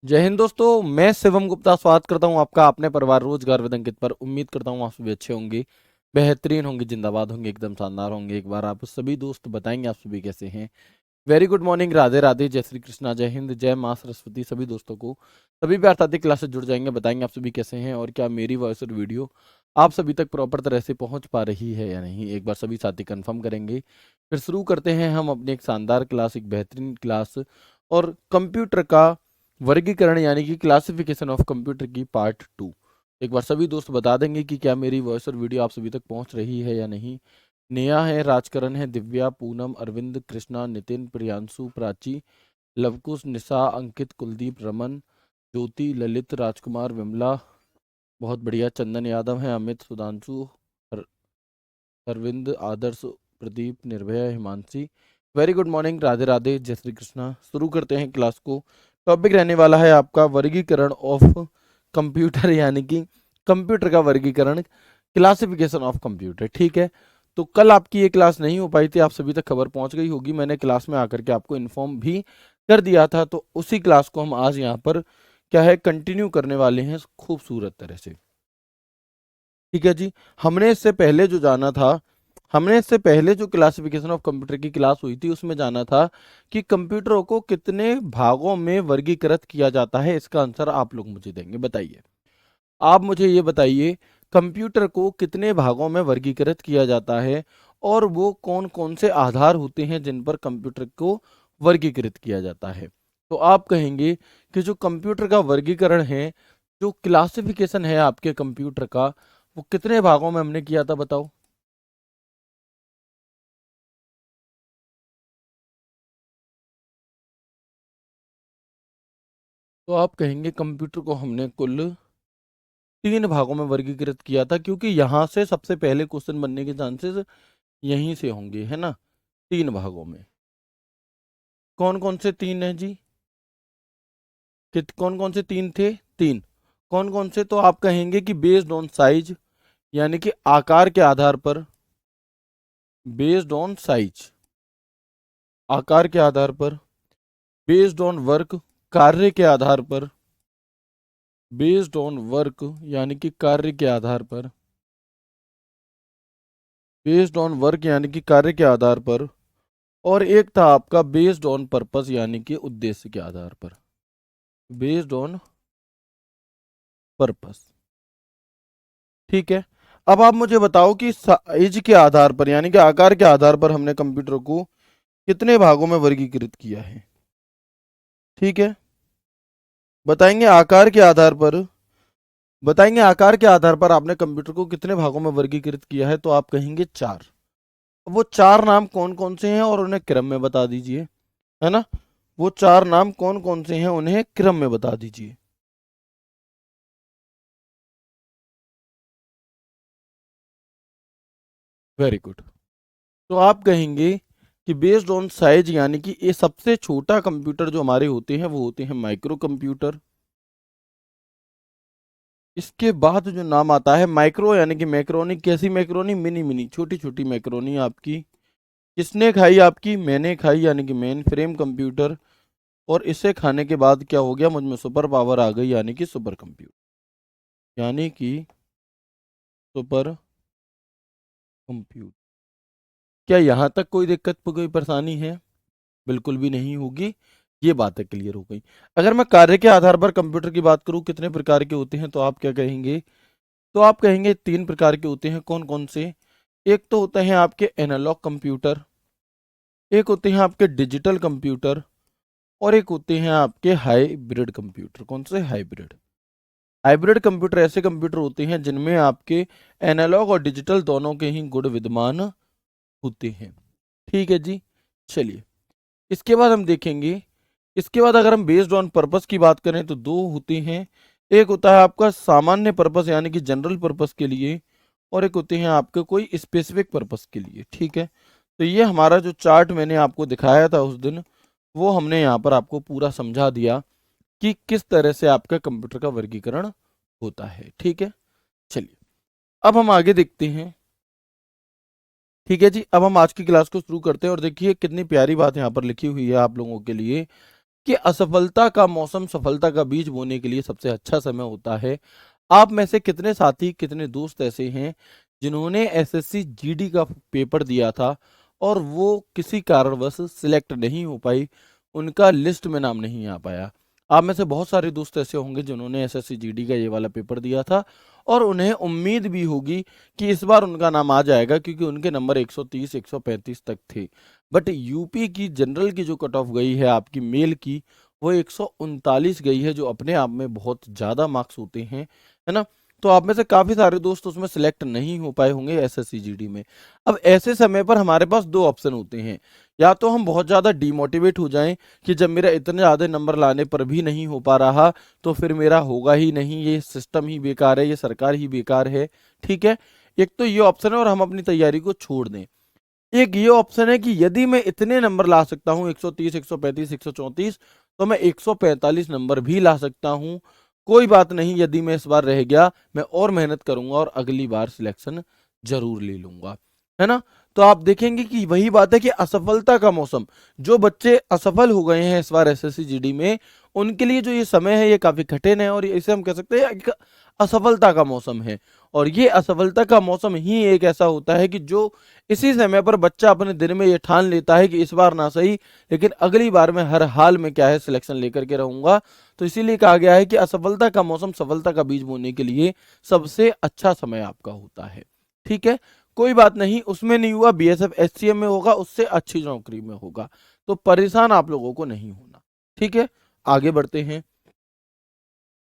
जय हिंद दोस्तों, मैं शिवम गुप्ता स्वागत करता हूं आपका अपने परिवार रोजगार विद अंकित पर। उम्मीद करता हूं आप सभी अच्छे होंगे, बेहतरीन होंगे, जिंदाबाद होंगे, एकदम शानदार होंगे। एक बार आप सभी दोस्त बताएंगे आप सभी कैसे हैं। Very good morning, Radhe Radhe, जय श्री कृष्णा, जय हिंद, जय माँ सरस्वती। सभी दोस्तों को सभी प्यार साथी क्लास से जुड़ जाएंगे, बताएंगे आप सभी कैसे हैं और क्या मेरी वॉइस और वीडियो आप सभी तक प्रॉपर तरह से पहुंच पा रही है या नहीं। एक बार सभी साथी कंफर्म करेंगे, फिर शुरू करते हैं हम अपनी एक शानदार क्लास, एक बेहतरीन क्लास और कंप्यूटर का वर्गीकरण यानी कि क्लासिफिकेशन ऑफ कंप्यूटर की पार्ट 2। एक बार सभी दोस्त बता देंगे कि क्या मेरी वॉइस और वीडियो आप सभी तक पहुंच रही है या नहीं। नेहा है, राजकरण है, दिव्या, पूनम, अरविंद, कृष्णा, नितिन, प्रियांशु, प्राची, लवकुश, निशा, अंकित, कुलदीप, रमन, ज्योति, ललित, राजकुमार, विमला, बहुत बढ़िया, चंदन यादव है, अमित, सुधांशु, हर, अरविंद, आदर्श, प्रदीप, निर्भय, Himanshi. Very good morning, Radhe Radhe, जय श्री कृष्णा। शुरू करते हैं क्लास को। टॉपिक रहने वाला है आपका वर्गीकरण ऑफ कंप्यूटर यानी कि कंप्यूटर का वर्गीकरण, क्लासिफिकेशन ऑफ कंप्यूटर। ठीक है, तो कल आपकी ये क्लास नहीं हो पाई थी, आप सभी तक खबर पहुंच गई होगी, मैंने क्लास में आकर के आपको इन्फॉर्म भी कर दिया था। तो उसी क्लास को हम आज यहाँ पर क्या है कंटिन्यू करने वाले हैं खूबसूरत तरह से। ठीक है जी, हमने इससे पहले जो जाना था, हमने इससे पहले जो क्लासिफिकेशन ऑफ कंप्यूटर की क्लास हुई थी उसमें जाना था कि कंप्यूटरों को कितने भागों में वर्गीकृत किया जाता है। इसका आंसर आप लोग मुझे देंगे, बताइए। आप मुझे ये बताइए, कंप्यूटर को कितने भागों में वर्गीकृत किया जाता है और वो कौन कौन से आधार होते हैं जिन पर कंप्यूटर को वर्गीकृत किया जाता है। तो आप कहेंगे कि जो कंप्यूटर का वर्गीकरण है, जो क्लासिफिकेशन है आपके कंप्यूटर का, वो कितने भागों में हमने किया था, बताओ। तो आप कहेंगे कंप्यूटर को हमने कुल 3 भागों में वर्गीकृत किया था, क्योंकि यहाँ से सबसे पहले क्वेश्चन बनने के चांसेस यहीं से होंगे, है ना। 3 भागों में कौन कौन से 3 हैं जी? कौन कौन से 3 थे? 3 कौन कौन से? तो आप कहेंगे कि बेस्ड ऑन साइज यानी कि आकार के आधार पर, बेस्ड ऑन साइज आकार के आधार पर, बेस्ड ऑन वर्क कार्य के आधार पर, बेस्ड ऑन वर्क यानी कि कार्य के आधार पर, बेस्ड ऑन वर्क यानी कि कार्य के आधार पर, और एक था आपका बेस्ड ऑन पर्पस यानी कि उद्देश्य के आधार पर, बेस्ड ऑन पर्पस। ठीक है, अब आप मुझे बताओ कि साइज के आधार पर यानी कि आकार के आधार पर हमने कंप्यूटर को कितने भागों में वर्गीकृत किया है। ठीक है, बताएंगे आकार के आधार पर, बताएंगे आकार के आधार पर आपने कंप्यूटर को कितने भागों में वर्गीकृत किया है। तो आप कहेंगे 4। वो 4 नाम कौन कौन से हैं और उन्हें क्रम में बता दीजिए, है ना। वो 4 नाम कौन कौन से हैं उन्हें क्रम में बता दीजिए। Very good. तो आप कहेंगे कि बेस्ड ऑन साइज यानी कि ये सबसे छोटा कंप्यूटर जो हमारे होते हैं वो होते हैं माइक्रो कंप्यूटर। इसके बाद जो नाम आता है माइक्रो यानी कि मैक्रोनी, कैसी मैक्रोनी? मिनी मिनी, छोटी छोटी मैक्रोनी आपकी। किसने खाई? आपकी मैंने खाई, यानी कि मेन फ्रेम कंप्यूटर। और इसे खाने के बाद क्या हो गया? मुझ में सुपर पावर आ गई यानी कि सुपर कंप्यूटर, यानी कि सुपर कंप्यूटर। क्या यहाँ तक कोई दिक्कत, कोई परेशानी है? बिल्कुल भी नहीं होगी, ये बातें क्लियर हो गई। अगर मैं कार्य के आधार पर कंप्यूटर की बात करूं कितने प्रकार के होते हैं, तो आप क्या कहेंगे? तो आप कहेंगे 3 प्रकार के होते हैं। कौन कौन से? एक तो होते हैं आपके एनालॉग कंप्यूटर, एक होते हैं आपके डिजिटल कंप्यूटर, और एक होते हैं आपके हाइब्रिड कंप्यूटर। कौन से? हाइब्रिड। हाइब्रिड कंप्यूटर ऐसे कंप्यूटर होते हैं जिनमें आपके एनालॉग और डिजिटल दोनों के ही गुण विद्यमान होते हैं। ठीक है जी, चलिए इसके बाद हम देखेंगे। इसके बाद अगर हम बेस्ड ऑन पर्पस की बात करें तो 2 होते हैं। एक होता है आपका सामान्य पर्पस यानी कि जनरल पर्पस के लिए, और एक होते हैं आपके कोई स्पेसिफिक पर्पस के लिए। ठीक है, तो ये हमारा जो चार्ट मैंने आपको दिखाया था उस दिन, वो हमने यहाँ पर आपको पूरा समझा दिया कि किस तरह से आपका कंप्यूटर का वर्गीकरण होता है। ठीक है, चलिए अब हम आगे देखते हैं। ठीक है जी, अब हम आज की क्लास को शुरू करते हैं और देखिए कितनी प्यारी बात यहाँ पर लिखी हुई है आप लोगों के लिए। कि असफलता का मौसम सफलता का बीज बोने के लिए सबसे अच्छा समय होता है। आप में से कितने साथी, कितने दोस्त ऐसे हैं जिन्होंने एसएससी जीडी का पेपर दिया था और वो किसी कारणवश सिलेक्ट नहीं हो पाई, उनका लिस्ट में नाम नहीं आ पाया? आप में से बहुत सारे दोस्त ऐसे होंगे जिन्होंने एसएससी जीडी का ये वाला पेपर दिया था और उन्हें उम्मीद भी होगी कि इस बार उनका नाम आ जाएगा, क्योंकि उनके नंबर 130 135 तक थे। बट यूपी की जनरल की जो कट ऑफ गई है आपकी मेल की, वो 139 गई है, जो अपने आप में बहुत ज़्यादा मार्क्स होते हैं, है ना? तो आप में से काफ़ी सारे दोस्त उसमें सिलेक्ट नहीं हो पाए होंगे एसएससी जीडी में। अब ऐसे समय पर हमारे पास दो ऑप्शन होते हैं। या तो हम बहुत ज़्यादा डीमोटिवेट हो जाएं कि जब मेरा इतने ज़्यादा नंबर लाने पर भी नहीं हो पा रहा तो फिर मेरा होगा ही नहीं, ये सिस्टम ही बेकार है, ये सरकार ही बेकार है। ठीक है, एक तो ये ऑप्शन है और हम अपनी तैयारी को छोड़ दें। एक ये ऑप्शन है कि यदि मैं इतने नंबर ला सकता हूँ 130 135 134, तो मैं 145 नंबर भी ला सकता हूँ। कोई बात नहीं, यदि मैं इस बार रह गया, मैं और मेहनत करूंगा और अगली बार सिलेक्शन जरूर ले लूंगा, है ना? तो आप देखेंगे कि वही बात है कि असफलता का मौसम, जो बच्चे असफल हो गए हैं इस बार एसएससी जीडी में, उनके लिए जो ये समय है ये काफी कठिन है और इसे हम कह सकते हैं एक असफलता का मौसम है। और ये असफलता का मौसम ही एक ऐसा होता है कि जो इसी समय पर बच्चा अपने दिल में ये ठान लेता है कि इस बार ना सही, लेकिन अगली बार मैं हर हाल में क्या है सिलेक्शन लेकर के रहूंगा। तो इसीलिए कहा गया है कि असफलता का मौसम सफलता का बीज बोने के लिए सबसे अच्छा समय आपका होता है। ठीक है, कोई बात नहीं, उसमें नहीं हुआ, बीएसएफ एचसीएम में होगा, उससे अच्छी नौकरी में होगा। तो परेशान आप लोगों को नहीं होना। ठीक है, आगे बढ़ते हैं।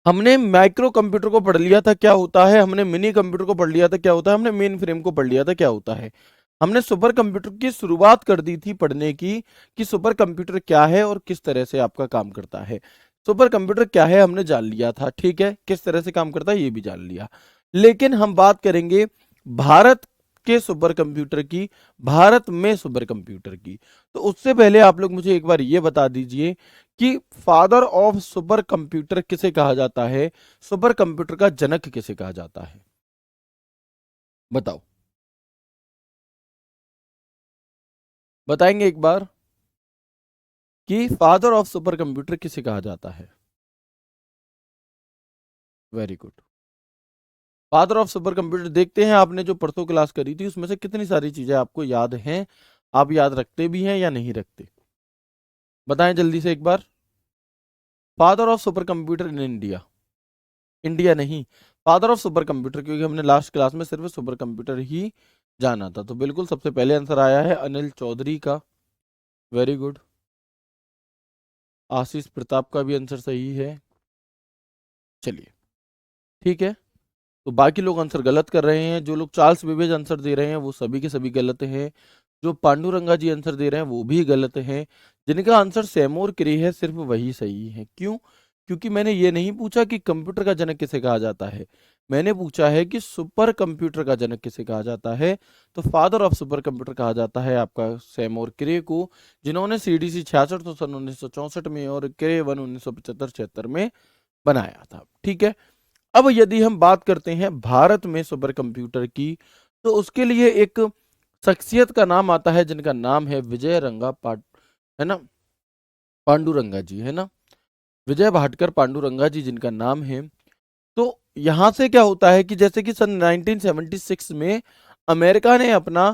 हमने माइक्रो कंप्यूटर को पढ़ लिया था क्या होता है, हमने मिनी कंप्यूटर को पढ़ लिया था क्या होता है, हमने मेन फ्रेम को पढ़ लिया था क्या होता है। हमने सुपर कंप्यूटर की शुरुआत कर दी थी पढ़ने की कि सुपर कंप्यूटर क्या है और किस तरह से आपका काम करता है। सुपर कंप्यूटर क्या है हमने जान लिया था, ठीक है, किस तरह से काम करता है ये भी जान लिया। लेकिन हम बात करेंगे भारत के सुपर कंप्यूटर की, भारत में सुपर कंप्यूटर की। तो उससे पहले आप लोग मुझे एक बार ये बता दीजिए कि फादर ऑफ सुपर कंप्यूटर किसे कहा जाता है, सुपर कंप्यूटर का जनक किसे कहा जाता है, बताओ, बताएंगे एक बार कि फादर ऑफ सुपर कंप्यूटर किसे कहा जाता है? Very good. Father of super computer, देखते हैं आपने जो परसों क्लास करी थी उसमें से कितनी सारी चीजें आपको याद हैं, आप याद रखते भी हैं या नहीं रखते, बताएं जल्दी से एक बार। Father of super computer in India, India नहीं, फादर ऑफ सुपर कंप्यूटर, क्योंकि हमने लास्ट क्लास में सिर्फ सुपर कंप्यूटर ही जाना था। तो बिल्कुल सबसे पहले आंसर आया है अनिल चौधरी का, वेरी गुड। आशीष प्रताप का भी आंसर सही है। चलिए, ठीक है, तो बाकी लोग आंसर गलत कर रहे हैं। जो लोग चार्ल्स बेबेज आंसर दे रहे हैं वो सभी के सभी गलत हैं। जो पांडुरंगा जी आंसर दे रहे हैं वो भी गलत हैं। जिनका आंसर सैमोर क्रे है सिर्फ वही सही है। क्यों? क्योंकि मैंने ये नहीं पूछा कि कंप्यूटर का जनक किसे कहा जाता है, मैंने पूछा है कि सुपर कंप्यूटर का जनक किसे कहा जाता है। तो फादर ऑफ सुपर कंप्यूटर कहा जाता है आपका सैमोर क्रे को, जिन्होंने सीडीसी 66 तो सन 1964 में और क्रे 1 1975-76 में बनाया था। ठीक है, अब यदि हम बात करते हैं भारत में सुपर कंप्यूटर की, तो उसके लिए एक शख्सियत का नाम आता है जिनका नाम है विजय रंगा पाट, है ना, पांडुरंगा जी, है ना, विजय भाटकर पांडुरंगा जी जिनका नाम है। तो यहां से क्या होता है कि जैसे कि सन 1976 में अमेरिका ने अपना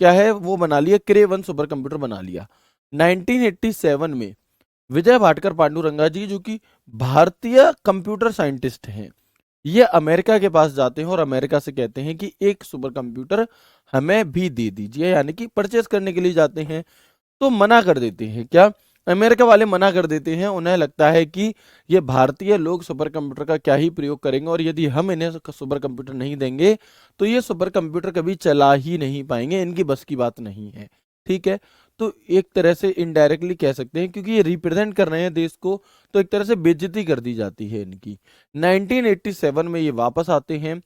क्या है वो बना लिया, क्रे 1 सुपर कंप्यूटर बना लिया। 1987 में विजय भाटकर पांडुरंगा जी, जो कि भारतीय कंप्यूटर साइंटिस्ट हैं, ये अमेरिका के पास जाते हैं और अमेरिका से कहते हैं कि एक सुपर कंप्यूटर हमें भी दे दीजिए, यानी कि परचेस करने के लिए जाते हैं। तो मना कर देते हैं, क्या अमेरिका वाले मना कर देते हैं, उन्हें लगता है कि ये भारतीय लोग सुपर कंप्यूटर का क्या ही प्रयोग करेंगे और यदि हम इन्हें सुपर कंप्यूटर नहीं देंगे तो ये सुपर कंप्यूटर कभी चला ही नहीं पाएंगे, इनकी बस की बात नहीं है। ठीक है, तो एक तरह से इनडायरेक्टली कह सकते हैं क्योंकि ये रिप्रेजेंट कर रहे हैं देश को, तो एक तरह से बेइज्जती कर दी जाती है इनकी। 1987 में ये वापस आते हैं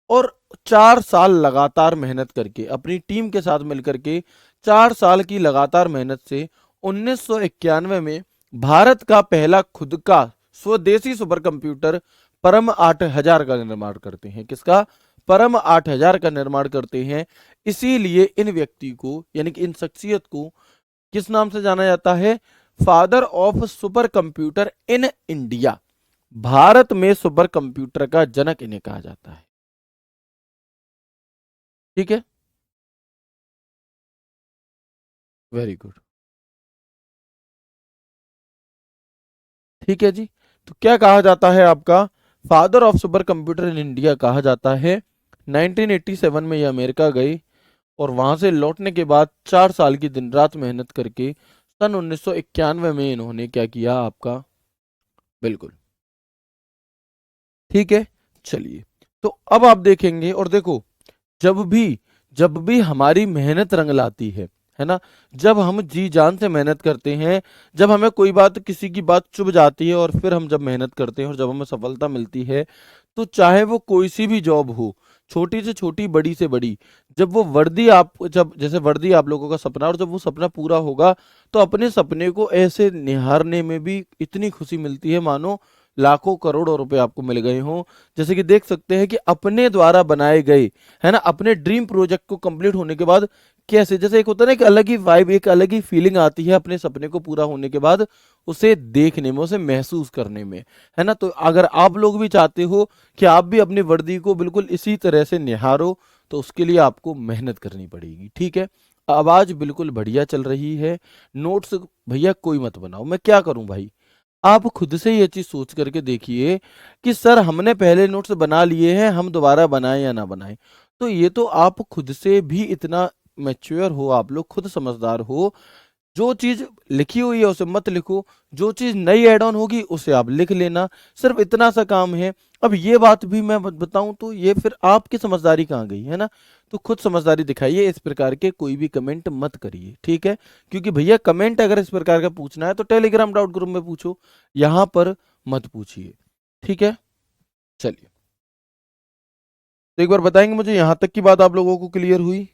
और 4 साल लगातार मेहनत करके अपनी टीम के साथ मिलकर के 4 साल की लगातार मेहनत से 1991 में भारत का पहला खुद का स्वदेशी सुपर कंप्यूटर परम 8000 का निर्माण करते हैं। किसका? परम 8000 का निर्माण करते हैं। इसीलिए इन व्यक्ति को, यानी कि इन शख्सियत को किस नाम से जाना जाता है? Father of super computer in India, Bharat में सुपर कंप्यूटर का जनक इन्हें कहा जाता है। ठीक है, वेरी गुड। ठीक है जी, तो क्या कहा जाता है आपका, father of super computer in India कहा जाता है। 1987 में ये अमेरिका गई और वहां से लौटने के बाद 4 साल की दिन रात मेहनत करके सन 1991 में इन्होंने क्या किया आपका, बिल्कुल। ठीक है, चलिए, तो अब आप देखेंगे और देखो, जब भी जब भी हमारी मेहनत रंग लाती है ना, जब हम जी जान से मेहनत करते हैं, जब हमें कोई बात, किसी की बात चुभ जाती है और फिर हम जब मेहनत करते हैं और जब हमें सफलता मिलती है, तो चाहे वो कोई सी भी जॉब हो, छोटी से छोटी, बड़ी से बड़ी, जब वो वर्दी आप, जब जैसे वर्दी आप लोगों का सपना, और जब वो सपना पूरा होगा, तो अपने सपने को ऐसे निहारने में भी इतनी खुशी मिलती है मानो लाखों करोड़ों रुपए आपको मिल गए हों। जैसे कि देख सकते हैं कि अपने द्वारा बनाए गए, है ना, अपने ड्रीम प्रोजेक्ट को कंप्लीट होने के बाद कैसे, जैसे एक होता है ना, एक अलग ही वाइब, एक अलग ही फीलिंग आती है अपने सपने को पूरा होने के बाद, उसे देखने में, उसे महसूस करने में, है ना। तो अगर आप लोग भी चाहते हो कि आप भी अपनी वर्दी को बिल्कुल इसी तरह से निहारो, तो उसके लिए आपको मेहनत करनी पड़ेगी। ठीक है, आवाज बिल्कुल बढ़िया चल रही है। नोट्स भैया कोई मत बनाओ, मैं क्या करूं भाई, आप खुद से ये चीज सोच करके देखिए कि सर हमने पहले नोट्स बना लिए हैं, हम दोबारा बनाएं या ना बनाएं। तो ये तो आप खुद से भी इतना मैच्योर हो, आप लोग खुद समझदार हो, जो चीज लिखी हुई है उसे मत लिखो, जो चीज नई ऐड ऑन होगी उसे आप लिख लेना, सिर्फ इतना सा काम है। अब ये बात भी मैं बताऊं तो ये फिर आपकी समझदारी कहाँ गई, है ना। तो खुद समझदारी दिखाइए, इस प्रकार के कोई भी कमेंट मत करिए, ठीक है। क्योंकि भैया कमेंट अगर इस प्रकार का पूछना है तो टेलीग्राम डाउट ग्रुप में पूछो, यहाँ पर मत पूछिए, ठीक है। चलिए, तो एक बार बताएंगे मुझे, यहां तक की बात आप लोगों को क्लियर हुई।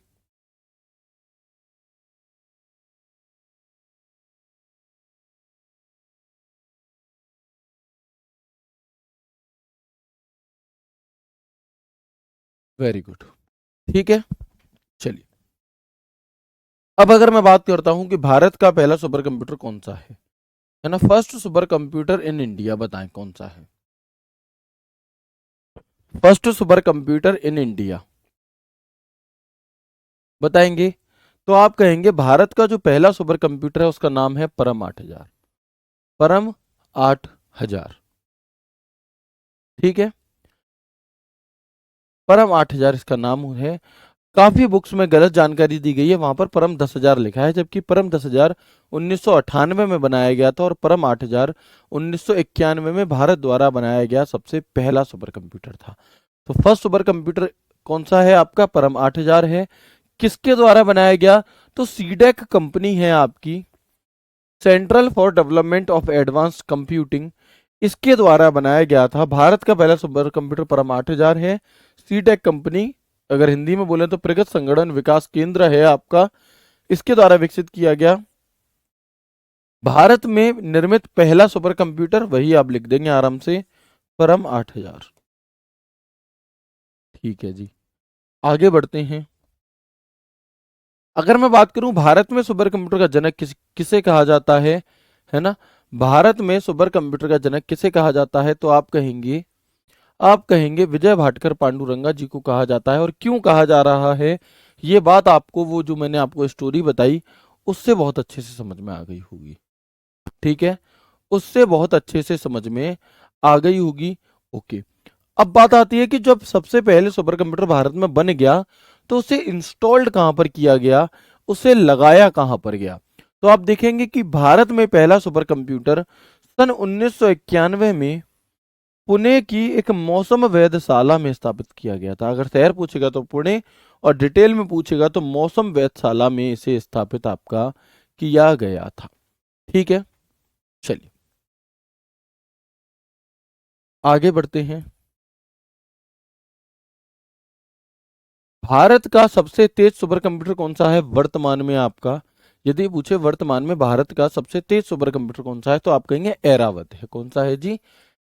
वेरी गुड, ठीक है। चलिए, अब अगर मैं बात करता हूं कि भारत का पहला सुपर कंप्यूटर कौन सा है ना, first super computer in India, बताएं कौन सा है first super computer in India, बताएंगे। तो आप कहेंगे भारत का जो पहला सुपर कंप्यूटर है उसका नाम है परम 8000, परम 8000, ठीक है, परम 8000 इसका नाम है। काफी बुक्स में गलत जानकारी दी गई है, वहां पर परम 10,000 लिखा है, जबकि परम 10,000 1998 में बनाया गया था और परम 8000 1991 में भारत द्वारा बनाया गया सबसे पहला सुपर कंप्यूटर था। तो फर्स्ट सुपर कंप्यूटर कौन सा है आपका, परम 8000 है। किसके द्वारा बनाया गया, तो सीडेक कंपनी है आपकी, central for development of advance computing, इसके द्वारा बनाया गया था। भारत का पहला सुपर कंप्यूटर परम 8000 है। सीटेक कंपनी, अगर हिंदी में बोले तो प्रगत संगठन विकास केंद्र है आपका, इसके द्वारा विकसित किया गया। भारत में निर्मित पहला सुपर कंप्यूटर, वही आप लिख देंगे आराम से, परम 8000, ठीक है जी। आगे बढ़ते हैं। अगर मैं बात करूं भारत में सुपर कंप्यूटर का जनक किसे कहा जाता है ना, भारत में सुपर कंप्यूटर का जनक किसे कहा जाता है, तो आप कहेंगे विजय भाटकर पांडुरंगा जी को कहा जाता है। और क्यों कहा जा रहा है, ये बात आपको, वो जो मैंने आपको स्टोरी बताई उससे बहुत अच्छे से समझ में आ गई होगी, ठीक है, उससे बहुत अच्छे से समझ में आ गई होगी। ओके, अब बात आती है कि जब सबसे पहले सुपर कंप्यूटर भारत में बन गया, तो उसे इंस्टॉल्ड कहां पर किया गया, उसे लगाया कहां पर गया। तो आप देखेंगे कि भारत में पहला सुपर कंप्यूटर सन 1991 में पुणे की एक मौसम वेधशाला में स्थापित किया गया था। अगर शहर पूछेगा तो पुणे, और डिटेल में पूछेगा तो मौसम वेधशाला में इसे स्थापित आपका किया गया था, ठीक है। चलिए, आगे बढ़ते हैं। भारत का सबसे तेज सुपर कंप्यूटर कौन सा है वर्तमान में आपका, यदि पूछे वर्तमान में भारत का सबसे तेज सुपर कंप्यूटर कौन सा है, तो आप कहेंगे ऐरावत है। कौन सा है जी,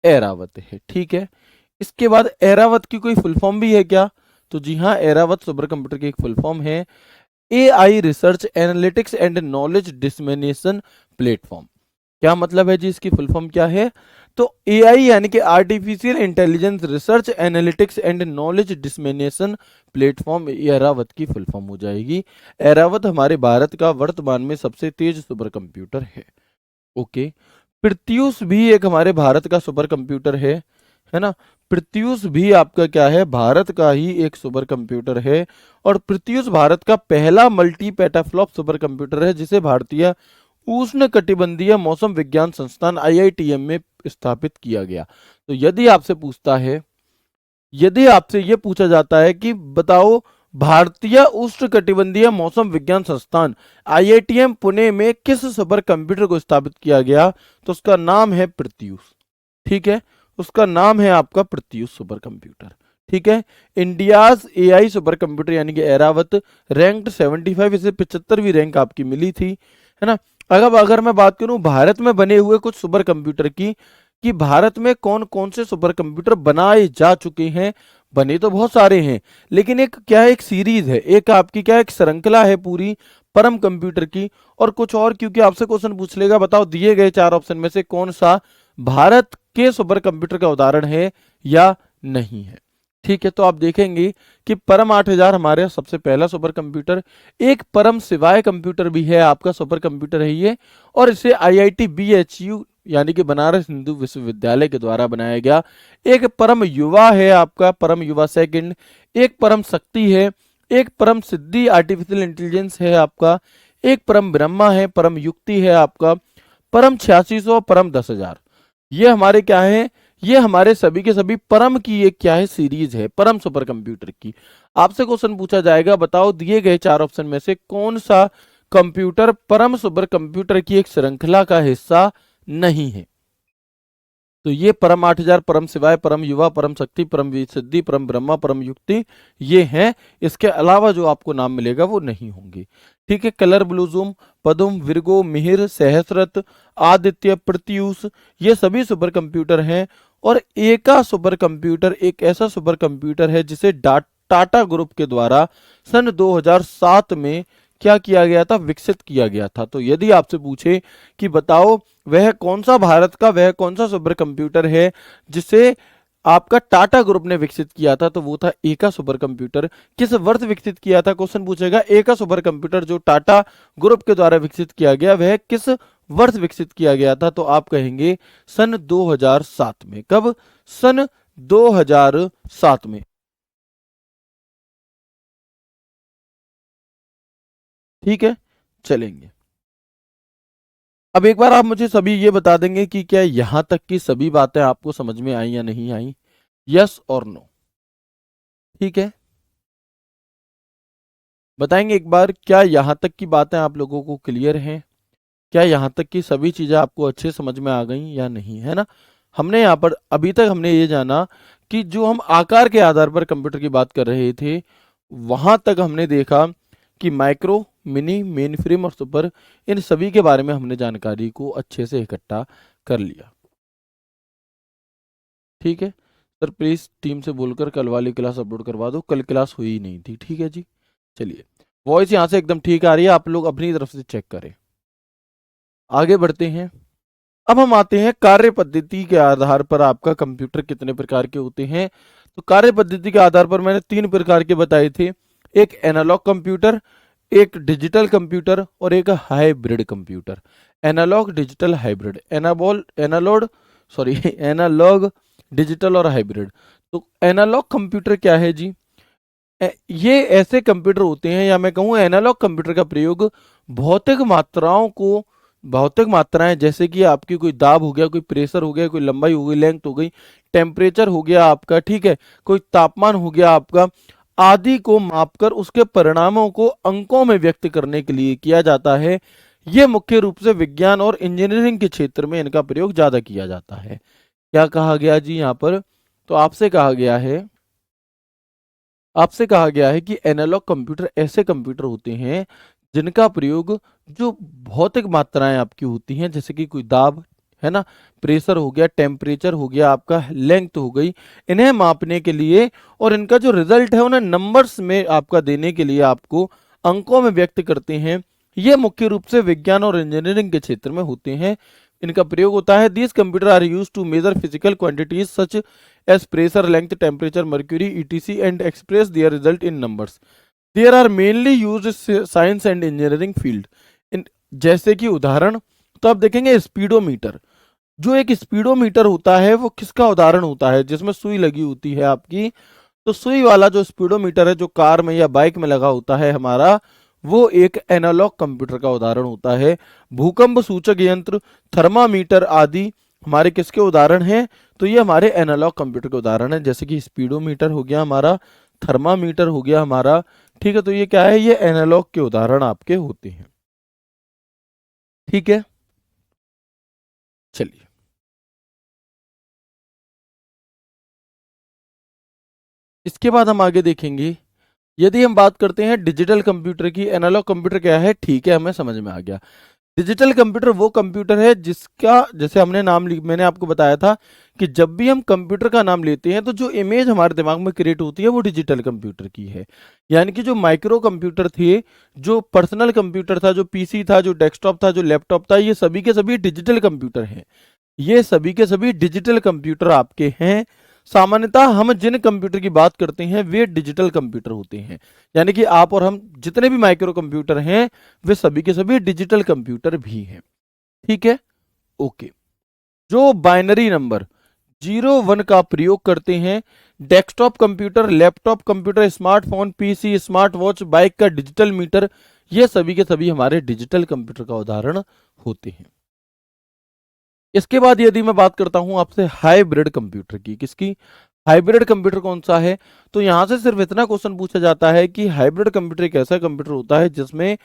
ऐरावत है, ठीक है। इसके बाद ऐरावत की कोई फुल फॉर्म भी है क्या, तो जी हाँ, ऐरावत सुपर कंप्यूटर की एक फुल फॉर्म है AI research analytics and knowledge dissemination platform. क्या मतलब है जी, इसकी फुल फॉर्म क्या है? तो एआई यानी कि artificial intelligence research analytics and knowledge dissemination platform, Airavat की फुल फॉर्म हो जाएगी। एरावत हमारे भारत का वर्तमान में सबसे तेज सुपर कंप्यूटर है। ओके। प्रत्यूष भी एक हमारे भारत का सुपर कंप्यूटर है ना। प्रत्यूष भी आपका क्या है, भारत का ही एक सुपर कंप्यूटर है। और प्रत्यूष भारत का पहला मल्टी पेटाफ्लॉप सुपर कंप्यूटर है, जिसे भारतीय उष्ण कटिबंधीय मौसम विज्ञान संस्थान आईआईटीएम में स्थापित किया गया। तो यदि आपसे ये पूछा जाता है कि बताओ भारतीय उष्ण कटिबंधीय मौसम विज्ञान संस्थान आईआईटीएम पुणे में किस सुपर कंप्यूटर को स्थापित किया गया, तो उसका नाम है प्रत्यूष। ठीक है, उसका नाम है आपका प्रत्यूष सुपर कंप्यूटर। ठीक है। इंडियाज एआई सुपर कंप्यूटर यानी कि एरावत रैंक्ड 75, इसे 75वीं रैंक आपकी मिली थी, है ना। अगर मैं बात करूं भारत में बने हुए कुछ सुपर कंप्यूटर की, कि भारत में कौन कौन से सुपर कंप्यूटर बनाए जा चुके हैं, बने तो बहुत सारे हैं, लेकिन एक क्या है, एक सीरीज है, एक आपकी क्या है, एक श्रृंखला है पूरी परम कंप्यूटर की। और कुछ और, क्योंकि आपसे क्वेश्चन पूछ लेगा, बताओ दिए गए 4 ऑप्शन में से कौन सा भारत के सुपर कंप्यूटर का उदाहरण है या नहीं है। ठीक है, तो आप देखेंगे कि परम 8000 हमारे सबसे पहला सुपर कंप्यूटर। एक परम शिवाय कंप्यूटर भी है आपका, सुपर कंप्यूटर है ये, और इसे आईआईटी बीएचयू यानी कि बनारस हिंदू विश्वविद्यालय के द्वारा बनाया गया। एक परम युवा है आपका, परम युवा सेकंड। एक परम शक्ति है, एक परम सिद्धि आर्टिफिशियल इंटेलिजेंस है आपका, एक परम ब्रह्मा है, परम युक्ति है आपका, परम 8600, परम 10,000। ये हमारे क्या है, ये हमारे सभी के सभी परम की एक क्या है, सीरीज है परम सुपर कंप्यूटर की। आपसे क्वेश्चन पूछा जाएगा, बताओ दिए गए 4 ऑप्शन में से कौन सा कंप्यूटर परम सुपर कंप्यूटर की एक श्रृंखला का हिस्सा नहीं है। तो ये परम 8000, परम शिवाय, परम युवा, परम शक्ति, परम सिद्धि, परम ब्रह्मा, परम युक्ति, ये हैं। इसके अलावा जो आपको नाम मिलेगा वो नहीं होंगे। ठीक है। कलर ब्लूजूम, पदुम, विर्गो, मिहिर, सहस्रत, आदित्य, प्रत्यूष, ये सभी सुपर कंप्यूटर हैं। और एका सुपर कंप्यूटर एक ऐसा सुपर कंप्यूटर है जिसे टाटा ग्रुप के द्वारा सन 2007 में क्या किया गया था, विकसित किया गया था। तो यदि आपसे पूछे कि बताओ वह कौन सा भारत का वह कौन सा सुपर कंप्यूटर है जिसे आपका टाटा ग्रुप ने विकसित किया था, तो वो था एका सुपर कंप्यूटर। किस वर्ष विकसित किया था, क्वेश्चन पूछेगा। एका सुपर कंप्यूटर जो टाटा ग्रुप के द्वारा विकसित किया गया, वह किस वर्ष विकसित किया गया था, तो आप कहेंगे सन 2007 में। कब? सन 2007 में। ठीक है, चलेंगे। अब एक बार आप मुझे सभी ये बता देंगे कि क्या यहां तक की सभी बातें आपको समझ में आई या नहीं आई, यस और नो। ठीक है, बताएंगे एक बार, क्या यहां तक की बातें आप लोगों को क्लियर हैं, क्या यहां तक की सभी चीजें आपको अच्छे समझ में आ गई या नहीं, है ना। हमने यहाँ पर अभी तक हमने ये जाना कि जो हम आकार के आधार पर कंप्यूटर की बात कर रहे थे, वहां तक हमने देखा कि माइक्रो, मिनी, मेन फ्रेम और सुपर, इन सभी के बारे में हमने जानकारी को अच्छे से इकट्ठा कर लिया। ठीक है सर, प्लीज टीम से बोलकर कल वाली क्लास अपलोड करवा दो, कल क्लास हुई ही नहीं थी। ठीक है जी, चलिए। वॉइस यहाँ से एकदम ठीक आ रही है, आप लोग अपनी तरफ से चेक करें। आगे बढ़ते हैं। अब हम आते हैं कार्य पद्धति के आधार पर आपका कंप्यूटर कितने प्रकार के होते हैं। तो कार्य पद्धति के आधार पर मैंने 3 प्रकार के बताए थे, एक एनालॉग कंप्यूटर, एक डिजिटल कंप्यूटर और एक hybrid computer. Analogue, digital, hybrid, analogue, digital और हाइब्रिड। तो एनालॉग कंप्यूटर क्या है जी, ये ऐसे कंप्यूटर होते हैं, या मैं कहूँ एनालॉग कंप्यूटर का प्रयोग भौतिक मात्राओं को, भौतिक मात्राएं जैसे कि आपकी कोई दाब हो गया, कोई प्रेशर हो गया, कोई लंबाई हो गई, लेंथ हो गई, टेम्परेचर हो गया आपका, ठीक है, कोई तापमान हो गया आपका, आदि को मापकर उसके परिणामों को अंकों में व्यक्त करने के लिए किया जाता है। ये मुख्य रूप से विज्ञान और इंजीनियरिंग के क्षेत्र में इनका प्रयोग ज्यादा किया जाता है। क्या कहा गया जी यहाँ पर, तो आपसे कहा गया है कि एनालॉग कंप्यूटर ऐसे कंप्यूटर होते हैं जिनका प्रयोग जो भौतिक मात्राएं आपकी होती हैं, जैसे कि कोई दाब है ना, प्रेशर हो गया, टेम्परेचर हो गया आपका, लेंथ हो गई, इन्हें मापने के लिए और इनका जो रिजल्ट है उन्हें नंबर्स में आपका देने के लिए, आपको अंकों में व्यक्त करते हैं। ये मुख्य रूप से विज्ञान और इंजीनियरिंग के क्षेत्र में होते हैं। इनका प्रयोग होता है। These computer are use to measure physical quantities such as pressure, length, temperature, mercury, ETC and express their result in numbers. There are mainly use science and engineering field. जैसे कि उदाहरण, तो आप देखेंगे स्पीडोमीटर, जो एक स्पीडोमीटर होता है वो किसका उदाहरण होता है, जिसमें सुई लगी होती है आपकी। तो सुई वाला जो स्पीडोमीटर है जो कार में या बाइक में लगा होता है हमारा, वो एक एनालॉग कंप्यूटर का उदाहरण होता है। भूकंप सूचक यंत्र, थर्मामीटर आदि हमारे किसके उदाहरण हैं, तो ये हमारे एनालॉग कंप्यूटर के उदाहरण है। जैसे कि स्पीडोमीटर हो गया हमारा, थर्मामीटर हो गया हमारा, ठीक है। तो ये क्या है, ये एनालॉग के उदाहरण आपके होते हैं, ठीक है। चलिए इसके बाद हम आगे देखेंगे। यदि हम बात करते हैं डिजिटल कंप्यूटर की, एनालॉग कंप्यूटर क्या है, ठीक है, हमें समझ में आ गया। डिजिटल कंप्यूटर वो कंप्यूटर है जिसका, जैसे हमने मैंने आपको बताया था कि जब भी हम कंप्यूटर का नाम लेते हैं तो जो इमेज हमारे दिमाग में क्रिएट होती है वो डिजिटल कंप्यूटर की है। यानी कि जो माइक्रो कंप्यूटर थे, जो पर्सनल कंप्यूटर था, जो पीसी था, जो डेस्कटॉप था, जो लैपटॉप था, ये सभी के सभी डिजिटल कंप्यूटर हैं। ये सभी के सभी डिजिटल कंप्यूटर आपके हैं। सामान्यतः हम जिन कंप्यूटर की बात करते हैं वे डिजिटल कंप्यूटर होते हैं। यानी कि आप और हम जितने भी माइक्रो कंप्यूटर हैं वे सभी के सभी डिजिटल कंप्यूटर भी हैं, ठीक है, ओके। जो बाइनरी नंबर 0 1 का प्रयोग करते हैं, desktop computer, laptop computer, smartphone, PC, smart watch, bike का डिजिटल मीटर, ये सभी के सभी हमारे डिजिटल कंप्यूटर का उदाहरण होते हैं। इसके बाद यदि मैं बात करता हूं आपसे हाइब्रिड कंप्यूटर की, किसकी, हाइब्रिड कंप्यूटर कौन सा है, तो यहां से सिर्फ इतना क्वेश्चन पूछा जाता है कि हाइब्रिड कंप्यूटर एक ऐसा कंप्यूटर होता है जिसमें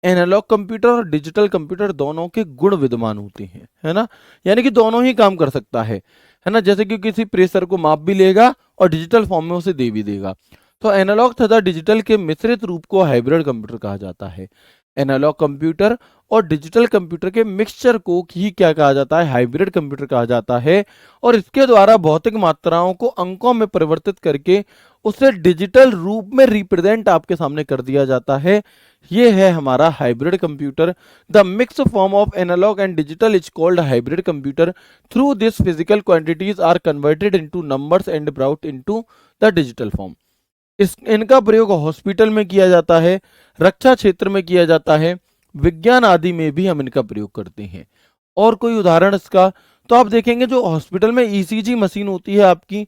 एनालॉग कंप्यूटर और डिजिटल कंप्यूटर दोनों के गुण विद्यमान होते हैं, है ना। यानी कि दोनों ही काम कर सकता है ना। जैसे कि किसी प्रेशर को माप भी लेगा और डिजिटल फॉर्म में उसे दे भी देगा। तो एनालॉग तथा डिजिटल के मिश्रित रूप को हाइब्रिड कंप्यूटर कहा जाता है। एनालॉग कंप्यूटर और डिजिटल कंप्यूटर के मिक्सचर को ही क्या कहा जाता है, हाइब्रिड कंप्यूटर कहा जाता है। और इसके द्वारा भौतिक मात्राओं को अंकों में परिवर्तित करके उसे डिजिटल रूप में रिप्रेजेंट आपके सामने कर दिया जाता है। ये है हमारा hybrid computer. The mix form of analogue and digital is called hybrid computer. Through this physical quantities are converted into numbers and brought into the digital form. इनका प्रयोग हॉस्पिटल में किया जाता है, रक्षा क्षेत्र में किया जाता है, विज्ञान आदि में भी हम इनका प्रयोग करते हैं। और कोई उदाहरण इसका, तो आप देखेंगे जो हॉस्पिटल में ईसीजी मशीन होती है आपकी,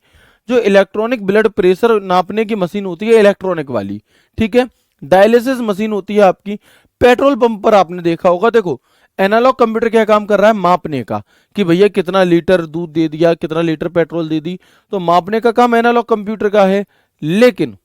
जो इलेक्ट्रॉनिक ब्लड प्रेशर नापने की मशीन होती है इलेक्ट्रॉनिक वाली, ठीक है, डायलिसिस मशीन होती है आपकी, पेट्रोल पंप पर आपने देखा होगा। देखो एनालॉग कंप्यूटर क्या काम कर रहा है, मापने का, कि भैया कितना लीटर दूध दे दिया, कितना लीटर पेट्रोल दे दी, तो मापने का काम एनालॉग कंप्यूटर का है। लेकिन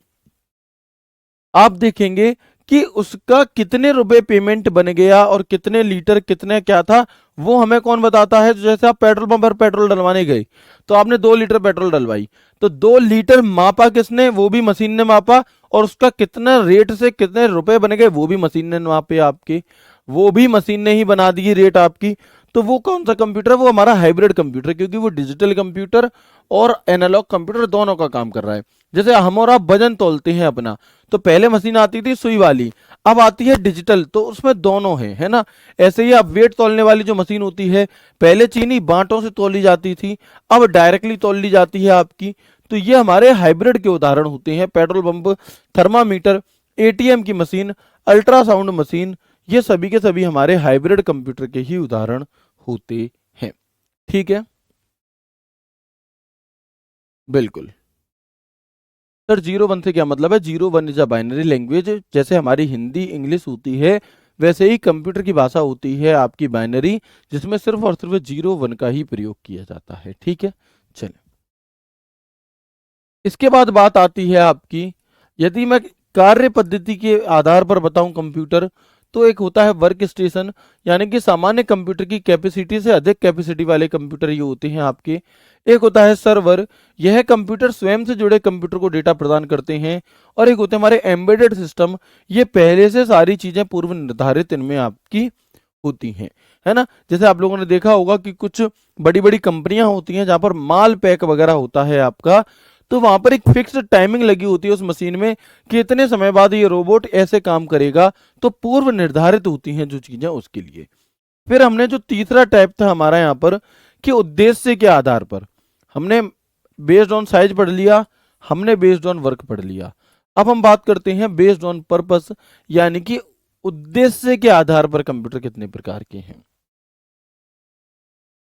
आप देखेंगे कि उसका कितने रुपए पेमेंट बन गया और कितने लीटर कितने क्या था वो हमें कौन बताता है। जैसे आप पेट्रोल पंप पर पेट्रोल डलवाने गए तो आपने 2 लीटर पेट्रोल डलवाई, तो 2 लीटर मापा किसने, वो भी मशीन ने मापा, और उसका कितना रेट से कितने रुपए बन गए वो भी मशीन ने मापे आपके, वो भी मशीन ने ही बना दी रेट आपकी। तो वो कौन सा कंप्यूटर है, वो हमारा हाइब्रिड कंप्यूटर, क्योंकि वो डिजिटल कंप्यूटर और एनालॉग कंप्यूटर दोनों का काम कर रहा है। जैसे हम और आप वजन तोलते हैं अपना, तो पहले मशीन आती थी सुई वाली, अब आती है डिजिटल, तो उसमें दोनों है ना। ऐसे ही आप वेट तोलने वाली जो मशीन होती है, पहले चीनी बांटों से तोली जाती थी, अब डायरेक्टली तोल ली जाती है आपकी। तो ये हमारे हाइब्रिड के उदाहरण होते हैं। पेट्रोल पंप, थर्मामीटर, एटीएम की मशीन, अल्ट्रासाउंड मशीन, ये सभी के सभी हमारे हाइब्रिड कंप्यूटर के ही उदाहरण होते हैं, ठीक है, बिल्कुल। सर 0 1 से क्या मतलब है, 0 1 इज अ बाइनरी लैंग्वेज। जैसे हमारी हिंदी इंग्लिश होती है वैसे ही कंप्यूटर की भाषा होती है आपकी बाइनरी, जिसमें सिर्फ और सिर्फ 0 1 का ही प्रयोग किया जाता है, ठीक है। चलिए इसके बाद बात आती है आपकी, यदि मैं कार्य पद्धति के आधार पर बताऊं कंप्यूटर, तो एक होता है वर्क स्टेशन, यानी कि सामान्य कंप्यूटर की कैपेसिटी से अधिक कैपेसिटी वाले कंप्यूटर ये होते हैं आपके। एक होता है सर्वर, यह कंप्यूटर स्वयं से जुड़े कंप्यूटर को डेटा प्रदान करते हैं। और एक होते हैं हमारे एम्बेडेड सिस्टम, ये पहले से सारी चीजें पूर्व निर्धारित इनमें आपकी होती हैं, है ना। जैसे आप लोगों ने देखा होगा कि कुछ बड़ी बड़ी कंपनियां होती हैं जहां पर माल पैक वगैरह होता है आपका, तो वहां पर एक फिक्स्ड टाइमिंग लगी होती है उस मशीन में कि इतने समय बाद ये रोबोट ऐसे काम करेगा, तो पूर्व निर्धारित होती हैं जो चीजें उसके लिए। फिर हमने जो तीसरा टाइप था हमारा यहाँ पर कि उद्देश्य के आधार पर हमने बेस्ड ऑन साइज पढ़ लिया, हमने बेस्ड ऑन वर्क पढ़ लिया। अब हम बात करते हैं बेस्ड ऑन पर्पस, यानी कि उद्देश्य के आधार पर कंप्यूटर कितने प्रकार के हैं।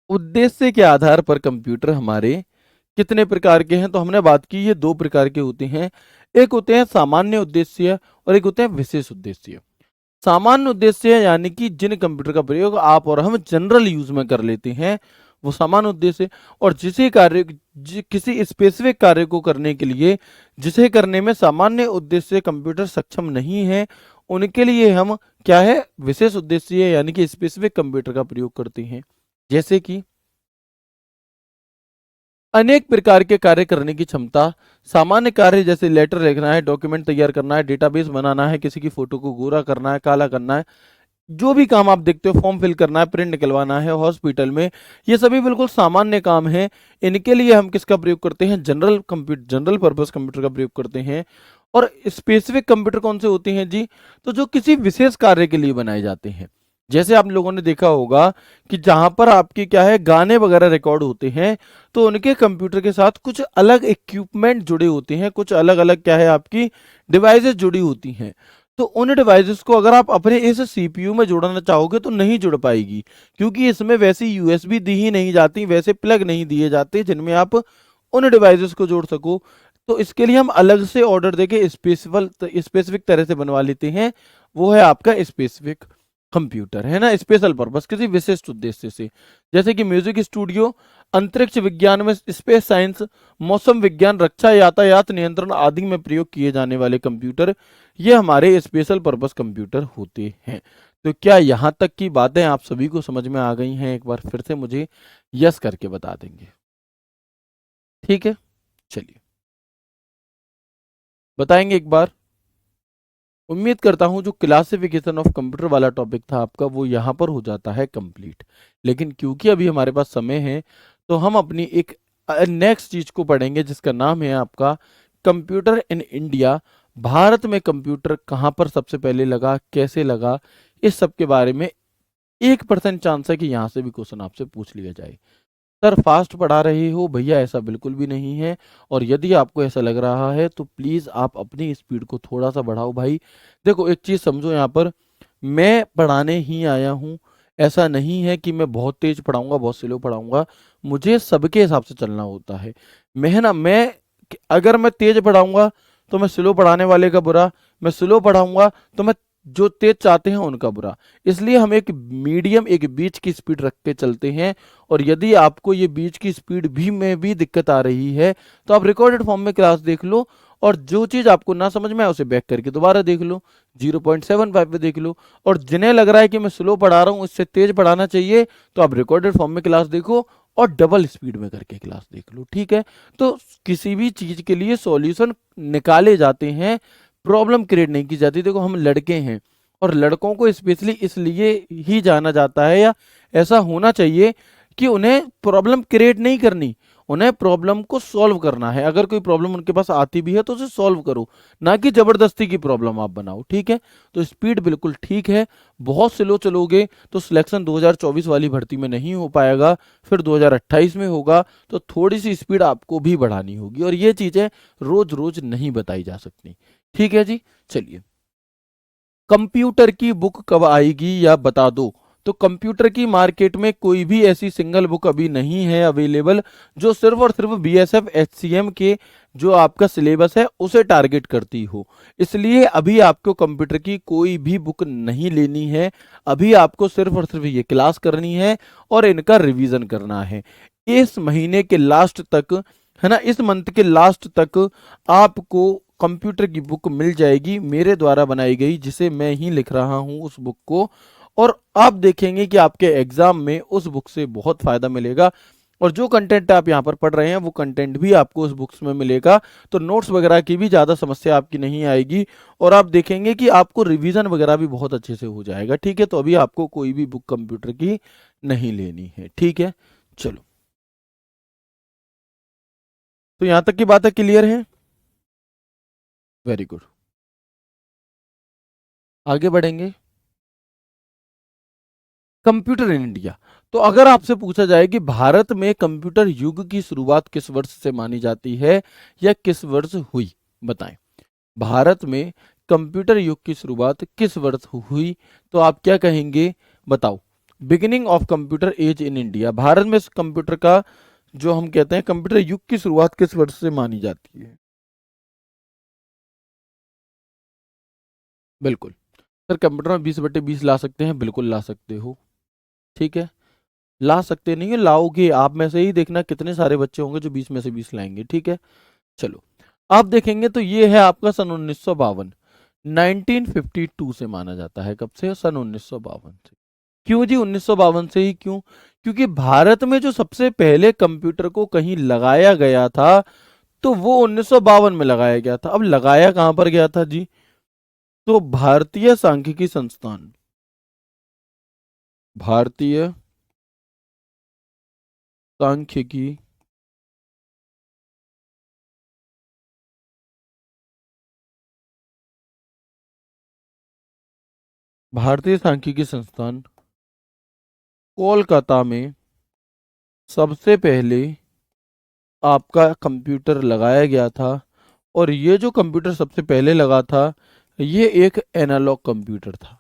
उद्देश्य के आधार पर कंप्यूटर हमारे कितने प्रकार के हैं, तो हमने बात की ये दो प्रकार के होते हैं। एक होते हैं सामान्य उद्देश्य और एक होते हैं विशेष उद्देश्य। सामान्य उद्देश्य यानी कि जिन कंप्यूटर का प्रयोग आप और हम जनरल यूज में कर लेते हैं, वो सामान्य उद्देश्य। और किसी स्पेसिफिक कार्य को करने के लिए जिसे करने में सामान्य उद्देश्य कंप्यूटर सक्षम नहीं है, उनके लिए हम क्या है, विशेष उद्देश्य यानी कि स्पेसिफिक कंप्यूटर का प्रयोग करते हैं। जैसे कि अनेक प्रकार के कार्य करने की क्षमता। सामान्य कार्य जैसे लेटर लिखना है, डॉक्यूमेंट तैयार करना है, डेटाबेस बनाना है, किसी की फोटो को गोरा करना है, काला करना है, जो भी काम आप देखते हो, फॉर्म फिल करना है, प्रिंट निकलवाना है हॉस्पिटल में, ये सभी बिल्कुल सामान्य काम हैं। इनके लिए हम किसका प्रयोग करते हैं, जनरल पर्पस कंप्यूटर का प्रयोग करते हैं। और स्पेसिफिक कंप्यूटर कौन से होते हैं जी, तो जो किसी विशेष कार्य के लिए बनाए जाते हैं। जैसे आप लोगों ने देखा होगा कि जहां पर आपके क्या है, गाने वगैरह रिकॉर्ड होते हैं, तो उनके कंप्यूटर के साथ कुछ अलग इक्विपमेंट जुड़े होते हैं, कुछ अलग अलग क्या है आपकी डिवाइसेस जुड़ी होती हैं। तो उन डिवाइसेस को अगर आप अपने इस सीपीयू में जोड़ना चाहोगे तो नहीं जुड़ पाएगी, क्योंकि इसमें वैसी यूएसबी दी ही नहीं जाती, वैसे प्लग नहीं दिए जाते जिनमें आप उन डिवाइसेस को जोड़ सको। तो इसके लिए हम अलग से ऑर्डर देके स्पेसिफिक तरह से बनवा लेते हैं। वो है आपका स्पेसिफिक कंप्यूटर, है ना, स्पेशल पर्पस किसी विशिष्ट उद्देश्य से। जैसे कि म्यूजिक स्टूडियो, अंतरिक्ष विज्ञान में स्पेस साइंस, मौसम विज्ञान, रक्षा, यातायात नियंत्रण आदि में प्रयोग किए जाने वाले कंप्यूटर, ये हमारे स्पेशल पर्पस कंप्यूटर होते हैं। तो क्या यहाँ तक की बातें आप सभी को समझ में आ गई हैं? एक बार फिर से मुझे यस करके बता देंगे। ठीक है, चलिए बताएंगे एक बार। उम्मीद करता हूं जो क्लासिफिकेशन ऑफ कंप्यूटर वाला टॉपिक था आपका, वो यहाँ पर हो जाता है कंप्लीट। लेकिन क्योंकि अभी हमारे पास समय है, तो हम अपनी एक नेक्स्ट चीज को पढ़ेंगे जिसका नाम है आपका कंप्यूटर इन इंडिया। भारत में कंप्यूटर कहाँ पर सबसे पहले लगा, कैसे लगा, इस सब के बारे में 1% चांस है कि यहाँ से भी क्वेश्चन आपसे पूछ लिया जाए। सर फास्ट पढ़ा रहे हो भैया, ऐसा बिल्कुल भी नहीं है। और यदि आपको ऐसा लग रहा है तो प्लीज़ आप अपनी स्पीड को थोड़ा सा बढ़ाओ भाई। देखो एक चीज़ समझो, यहाँ पर मैं पढ़ाने ही आया हूँ, ऐसा नहीं है कि मैं बहुत तेज पढ़ाऊंगा बहुत स्लो पढ़ाऊंगा। मुझे सबके हिसाब से चलना होता है। मैं अगर मैं तेज पढ़ाऊंगा तो मैं स्लो पढ़ाने वाले का बुरा, मैं स्लो पढ़ाऊंगा तो मैं जो तेज चाहते हैं उनका बुरा। इसलिए हम एक मीडियम, एक बीच की स्पीड रख के चलते हैं। और यदि आपको ये बीच की स्पीड भी में भी दिक्कत आ रही है, तो आप रिकॉर्डेड फॉर्म में क्लास देख लो, और जो चीज़ आपको ना समझ में आए उसे बैक करके दोबारा देख लो, 0.75 पे देख लो। और जिन्हें लग रहा है कि मैं स्लो पढ़ा रहा हूँ, इससे तेज पढ़ाना चाहिए, तो आप रिकॉर्डेड फॉर्म में क्लास देखो और डबल स्पीड में करके क्लास देख लो। ठीक है, तो किसी भी चीज़ के लिए सॉल्यूशन निकाले जाते हैं, प्रॉब्लम क्रिएट नहीं की जाती। देखो हम लड़के हैं, और लड़कों को स्पेशली इसलिए ही जाना जाता है, या ऐसा होना चाहिए कि उन्हें प्रॉब्लम क्रिएट नहीं करनी, उन्हें प्रॉब्लम को सॉल्व करना है। अगर कोई प्रॉब्लम उनके पास आती भी है तो उसे सॉल्व करो, ना कि जबरदस्ती की प्रॉब्लम आप बनाओ। ठीक है, तो स्पीड बिल्कुल ठीक है। बहुत स्लो चलोगे तो सिलेक्शन 2024 वाली भर्ती में नहीं हो पाएगा, फिर 2028 में होगा। तो थोड़ी सी स्पीड आपको भी बढ़ानी होगी, और ये चीजें रोज रोज नहीं बताई जा सकती। ठीक है जी, चलिए कंप्यूटर की बुक कब आएगी या बता दो। तो कंप्यूटर की मार्केट में कोई भी ऐसी सिंगल बुक अभी नहीं है अवेलेबल जो सिर्फ और सिर्फ बीएसएफ एचसीएम के जो आपका सिलेबस है उसे टारगेट करती हो। इसलिए अभी आपको कंप्यूटर की कोई भी बुक नहीं लेनी है। अभी आपको सिर्फ और सिर्फ ये क्लास करनी है और इनका रिवीजन करना है। इस महीने के लास्ट तक, है ना, इस मंथ के लास्ट तक आपको कंप्यूटर की बुक मिल जाएगी, मेरे द्वारा बनाई गई, जिसे मैं ही लिख रहा हूं उस बुक को। और आप देखेंगे कि आपके एग्जाम में उस बुक से बहुत फायदा मिलेगा। और जो कंटेंट आप यहाँ पर पढ़ रहे हैं वो कंटेंट भी आपको उस बुक्स में मिलेगा। तो नोट्स वगैरह की भी ज़्यादा समस्या आपकी नहीं आएगी, और आप देखेंगे कि आपको रिवीजन वगैरह भी बहुत अच्छे से हो जाएगा। ठीक है, तो अभी आपको कोई भी बुक कंप्यूटर की नहीं लेनी है। ठीक है, चलो, तो यहाँ तक की बातें क्लियर है। वेरी गुड, आगे बढ़ेंगे। Computer in India. तो अगर आपसे पूछा जाए कि भारत में कंप्यूटर युग की शुरुआत किस वर्ष से मानी जाती है या किस वर्ष हुई, बताएं। भारत में कंप्यूटर युग की शुरुआत किस वर्ष हुई, तो आप क्या कहेंगे, बताओ। Beginning of computer age in India, Bharat में इस कंप्यूटर का जो हम कहते हैं कंप्यूटर युग की शुरुआत किस वर्ष से मानी जाती है। बिल्कुल सर, कंप्यूटर में 20/20 ला सकते हैं, बिल्कुल ला सकते हो, ठीक है। ला सकते नहीं है, लाओगे, आप में से ही देखना कितने सारे बच्चे होंगे जो 20 में से 20 लाएंगे, ठीक है। चलो, आप देखेंगे तो ये है आपका सन 1952, 1952 से माना जाता है। कब से? सन 1952 से। क्यों जी 1952 से ही क्यों? क्योंकि भारत में जो सबसे पहले कंप्यूटर को कहीं लगाया गया था तो वो 1952 में लगाया गया था। अब लगाया कहां पर गया था जी? तो भारतीय सांख्यिकी संस्थान, भारतीय सांख्यिकी भारतीय सांख्यिकी संस्थान कोलकाता में सबसे पहले आपका कंप्यूटर लगाया गया था। और ये जो कंप्यूटर सबसे पहले लगा था ये एक एनालॉग कंप्यूटर था।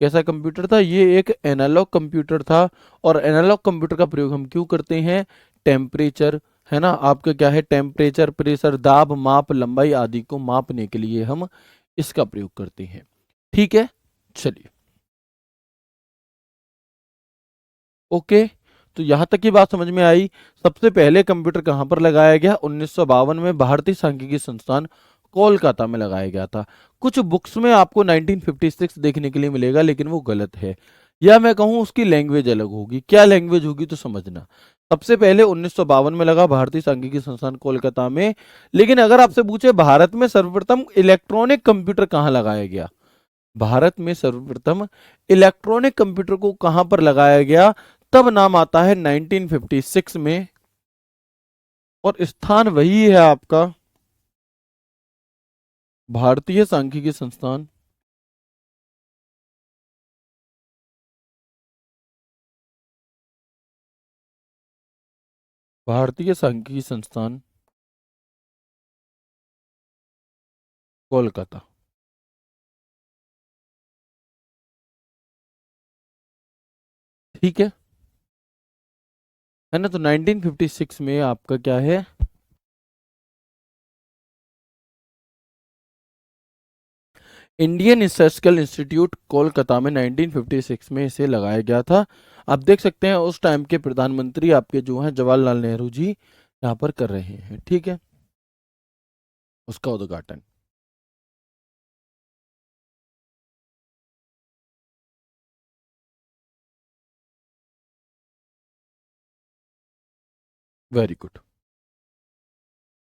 कैसा कंप्यूटर था? ये एक एनालॉग कंप्यूटर था। और एनालॉग कंप्यूटर का प्रयोग हम क्यों करते हैं? टेम्परेचर, है ना, आपका क्या है, टेम्परेचर, प्रेशर, दाब, माप, लंबाई आदि को मापने के लिए हम इसका प्रयोग करते हैं, ठीक है। चलिए, ओके, तो यहां तक की बात समझ में आई। सबसे पहले कंप्यूटर कहां पर लगाया गया? 1952 में भारतीय सांख्यिकी संस्थान कोलकाता में लगाया गया था। कुछ बुक्स में आपको 1956 देखने के लिए मिलेगा, लेकिन वो गलत है, या मैं कहूं उसकी लैंग्वेज अलग होगी। क्या लैंग्वेज होगी तो समझना। सबसे पहले 1952 में लगा भारतीय सांख्यिकी संस्थान कोलकाता में। लेकिन अगर आपसे पूछे भारत में सर्वप्रथम इलेक्ट्रॉनिक कंप्यूटर कहाँ लगाया गया, भारत में सर्वप्रथम इलेक्ट्रॉनिक कंप्यूटर को कहां पर लगाया गया, तब नाम आता है 1956 में। और स्थान वही है आपका भारतीय सांख्यिकी संस्थान, भारतीय सांख्यिकी संस्थान कोलकाता, ठीक है ना। तो 1956 में आपका क्या है, इंडियन स्टैटिस्टिकल इंस्टीट्यूट कोलकाता में 1956 में इसे लगाया गया था। आप देख सकते हैं उस टाइम के प्रधानमंत्री आपके जो हैं जवाहरलाल नेहरू जी यहाँ पर कर रहे हैं, ठीक है, उसका उद्घाटन। Very good.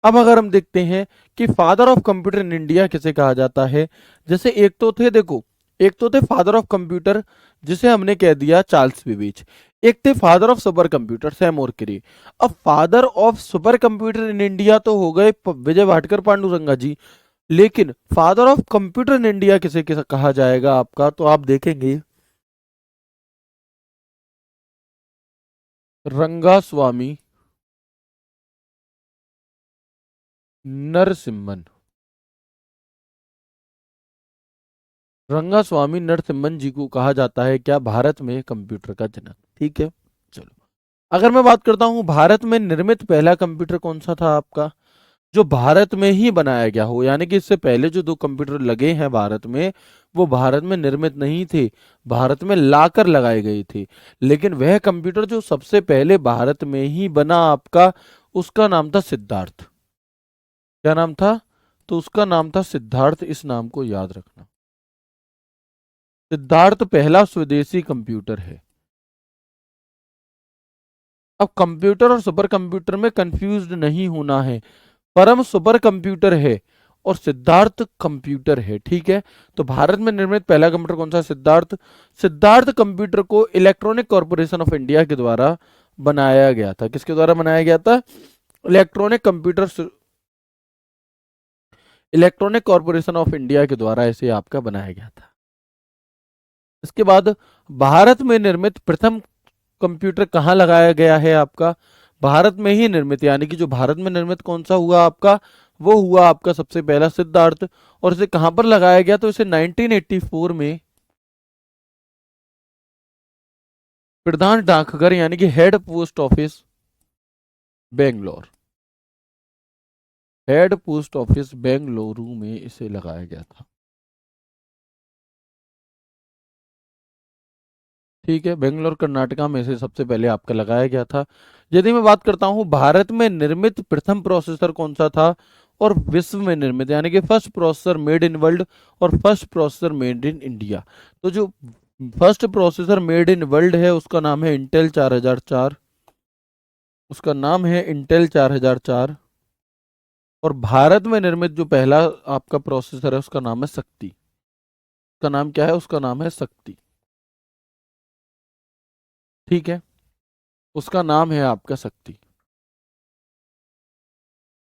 अब अगर हम देखते हैं कि father of computer in India किसे कहा जाता है, जैसे एक तो थे, देखो, एक तो थे फादर ऑफ कंप्यूटर जिसे हमने कह दिया चार्ल्स बेबेज, एक थे father of super computer Seymour Cray. अब father of super computer in India तो हो गए विजय भाटकर पांडुरंगा जी, लेकिन father of computer in India किसे कहा जाएगा आपका, तो आप देखेंगे रंगास्वामी नरसिम्हन, रंगास्वामी नरसिम्हन जी को कहा जाता है क्या, भारत में कंप्यूटर का जनक, ठीक है। चलो, अगर मैं बात करता हूं भारत में निर्मित पहला कंप्यूटर कौन सा था आपका, जो भारत में ही बनाया गया हो, यानी कि इससे पहले जो दो कंप्यूटर लगे हैं भारत में वो भारत में निर्मित नहीं थे, भारत में लाकर लगाए गए थे। लेकिन वह कंप्यूटर जो सबसे पहले भारत में ही बना आपका, उसका नाम था सिद्धार्थ। क्या नाम था? तो उसका नाम था सिद्धार्थ, इस नाम को याद रखना। सिद्धार्थ पहला स्वदेशी कंप्यूटर है। अब कंप्यूटर और सुपर कंप्यूटर में कंफ्यूज नहीं होना है, परम सुपर कंप्यूटर है और सिद्धार्थ कंप्यूटर है, ठीक है। तो भारत में निर्मित पहला कंप्यूटर कौन सा? सिद्धार्थ। सिद्धार्थ कंप्यूटर को इलेक्ट्रॉनिक कॉर्पोरेशन ऑफ इंडिया के द्वारा बनाया गया था। किसके द्वारा बनाया गया था? Electronic computer, electronic corporation of India के द्वारा इसे आपका बनाया गया था। इसके बाद भारत में निर्मित प्रथम कंप्यूटर कहाँ लगाया गया है आपका? भारत में ही निर्मित, यानी कि जो भारत में निर्मित कौन सा हुआ आपका, वो हुआ आपका सबसे पहला सिद्धार्थ। और इसे कहां पर लगाया गया? तो इसे 1984 में प्रधान डाकघर यानी कि head post office Bangalore, head post office Bengaluru में इसे लगाया गया था। ठीक है, बेंगलोर कर्नाटका में इसे सबसे पहले आपका लगाया गया था। यदि मैं बात करता हूं भारत में निर्मित प्रथम प्रोसेसर कौन सा था और विश्व में निर्मित, यानी कि first processor made in world और first processor made in India, तो जो first processor made in world है उसका नाम है इंटेल 4004, उसका नाम है इंटेल 4004। और भारत में निर्मित जो पहला आपका प्रोसेसर है उसका नाम है शक्ति, उसका नाम क्या है? उसका नाम है शक्ति। ठीक है, उसका नाम है आपका शक्ति,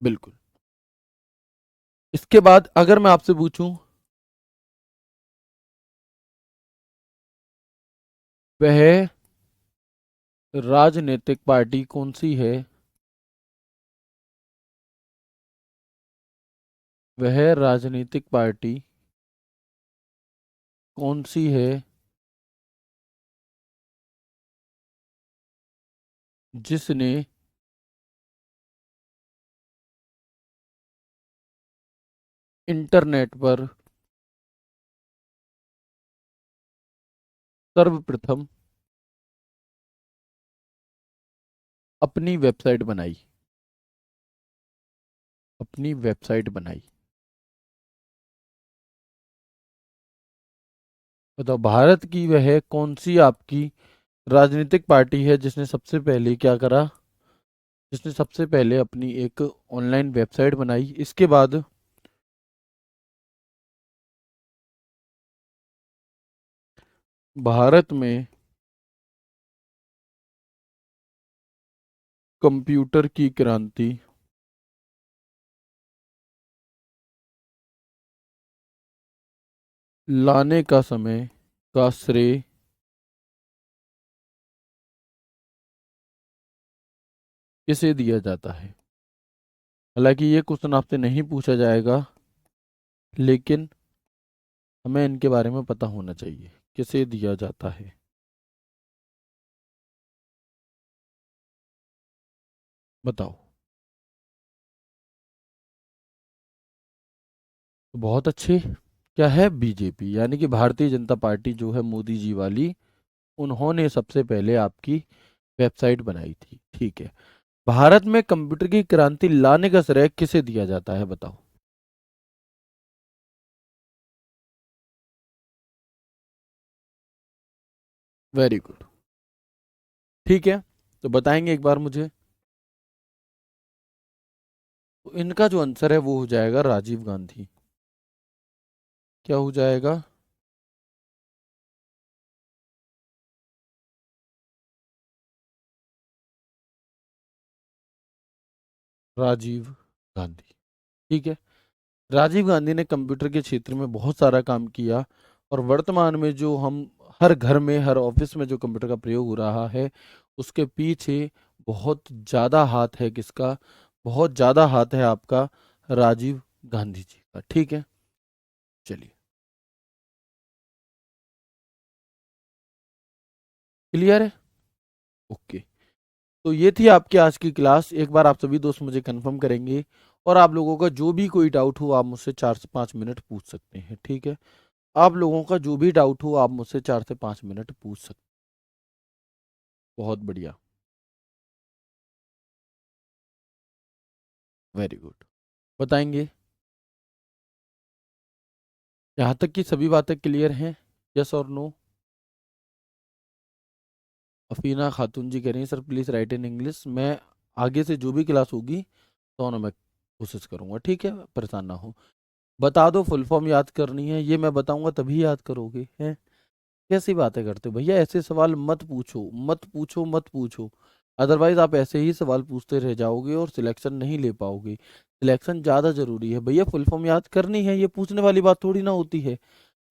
बिल्कुल। इसके बाद अगर मैं आपसे पूछूं वह राजनीतिक पार्टी कौन सी है, वह राजनीतिक पार्टी कौन सी है जिसने इंटरनेट पर सर्वप्रथम अपनी वेबसाइट बनाई, अपनी वेबसाइट बनाई? बताओ, भारत की वह कौन सी आपकी राजनीतिक पार्टी है जिसने सबसे पहले क्या करा, जिसने सबसे पहले अपनी एक ऑनलाइन वेबसाइट बनाई? इसके बाद भारत में कंप्यूटर की क्रांति लाने का समय का श्रेय किसे दिया जाता है? हालांकि ये क्वेश्चन आपसे नहीं पूछा जाएगा, लेकिन हमें इनके बारे में पता होना चाहिए, किसे दिया जाता है। बताओ। तो बहुत अच्छे, क्या है? बीजेपी, यानी कि भारतीय जनता पार्टी जो है मोदी जी वाली, उन्होंने सबसे पहले आपकी वेबसाइट बनाई थी। ठीक है, भारत में कंप्यूटर की क्रांति लाने का श्रेय किसे दिया जाता है? बताओ। Very good. ठीक है, तो बताएंगे एक बार मुझे। तो इनका जो आंसर है वो हो जाएगा राजीव गांधी। क्या हो जाएगा? राजीव गांधी। ठीक है, राजीव गांधी ने कंप्यूटर के क्षेत्र में बहुत सारा काम किया, और वर्तमान में जो हम हर घर में हर ऑफिस में जो कंप्यूटर का प्रयोग हो रहा है उसके पीछे बहुत ज़्यादा हाथ है किसका? बहुत ज़्यादा हाथ है आपका राजीव गांधी जी का। ठीक है, चलिए, क्लियर है? ओके। तो ये थी आपकी आज की क्लास। एक बार आप सभी दोस्त मुझे कंफर्म करेंगे, और आप लोगों का जो भी कोई डाउट हो आप मुझसे 4 से 5 मिनट पूछ सकते हैं। ठीक है, आप लोगों का जो भी डाउट हो आप मुझसे 4 से 5 मिनट पूछ सकते हैं। बहुत बढ़िया, वेरी गुड। बताएंगे, यहाँ तक की सभी बातें क्लियर हैं? यस और नो? अफीना खातून जी कह रही हैं sir please write in English. मैं आगे से जो भी क्लास होगी तो ना मैं कोशिश करूँगा। ठीक है, परेशान ना हो। बता दो, फुल फॉर्म याद करनी है, ये मैं बताऊंगा तभी याद करोगे हैं? कैसी बातें करते हो भैया? ऐसे सवाल मत पूछो, मत पूछो, मत पूछो। अदरवाइज आप ऐसे ही सवाल पूछते रह जाओगे और सिलेक्शन नहीं ले पाओगे। सिलेक्शन ज़्यादा जरूरी है भैया, फुल फॉर्म याद करनी है, ये पूछने वाली बात थोड़ी ना होती है,